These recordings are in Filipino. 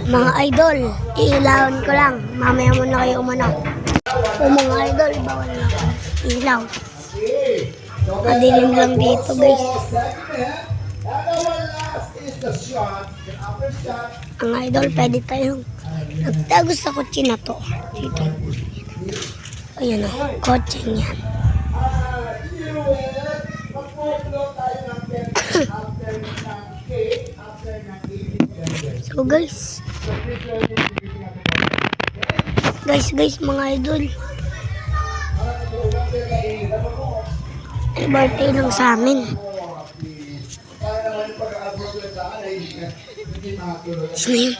Mga idol, iilawin ko lang. Mamaya muna kayo umano. O mga idol, bawal na ilaw. Madilim lang dito guys. Ang idol, pwede tayong nagtago sa kotse na to. Dito. Ayan o, kotse niyan. So guys, mga idol, birthday lang sa amin. Sino yun?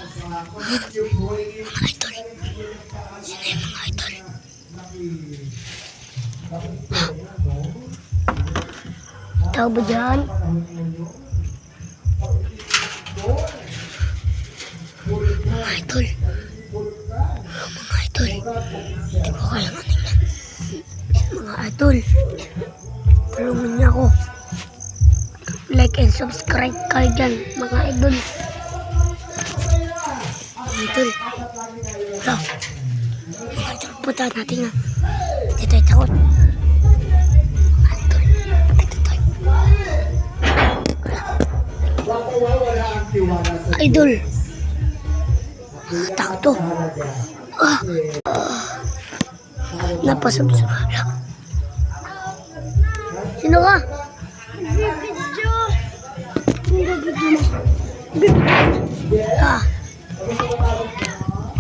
Mga idol. Sino yun mga idol? Tao ba dyan? Mga idol. Mga idol. Hindi ko kaya nga tingnan. Mga idol. Tulungan niya ako. Like and subscribe kayo dyan, mga idol. Mga idol. Wala. Mga idol, punta natin nga. Hindi tayo takot. Mga idol. Dito tayo. Wala. Idol. Tao to. Napasabsab. Sino ka?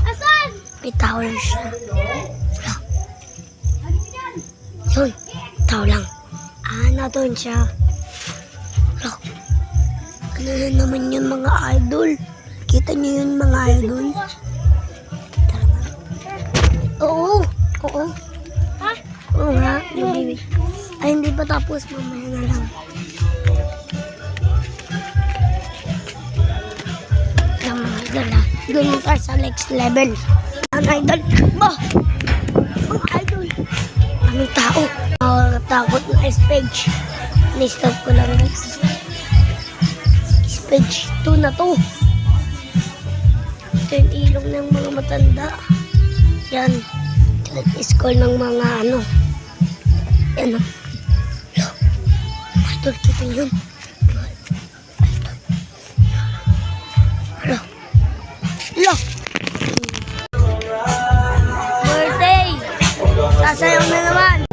Asan? May tao lang siya. Yun, tao lang. Nandun siya. Ano na naman yun mga idol? Kita niyo yun mga idol? Oo. Ha? Oo nga, yung baby. Ay, hindi pa tapos. Mamaya na lang. Ang mga idol ha. Doon tayo sa next level. Ang idol. Ba? Ang idol. Anong tao? Takot na stage. Ni-stop ko lang guys. Stage 2 na to. Ito yung ilong ng mga matanda. Yan. School ng mga ano. Yan o. Idol, kita yun. Hello. Birthday! Sasayaw na naman.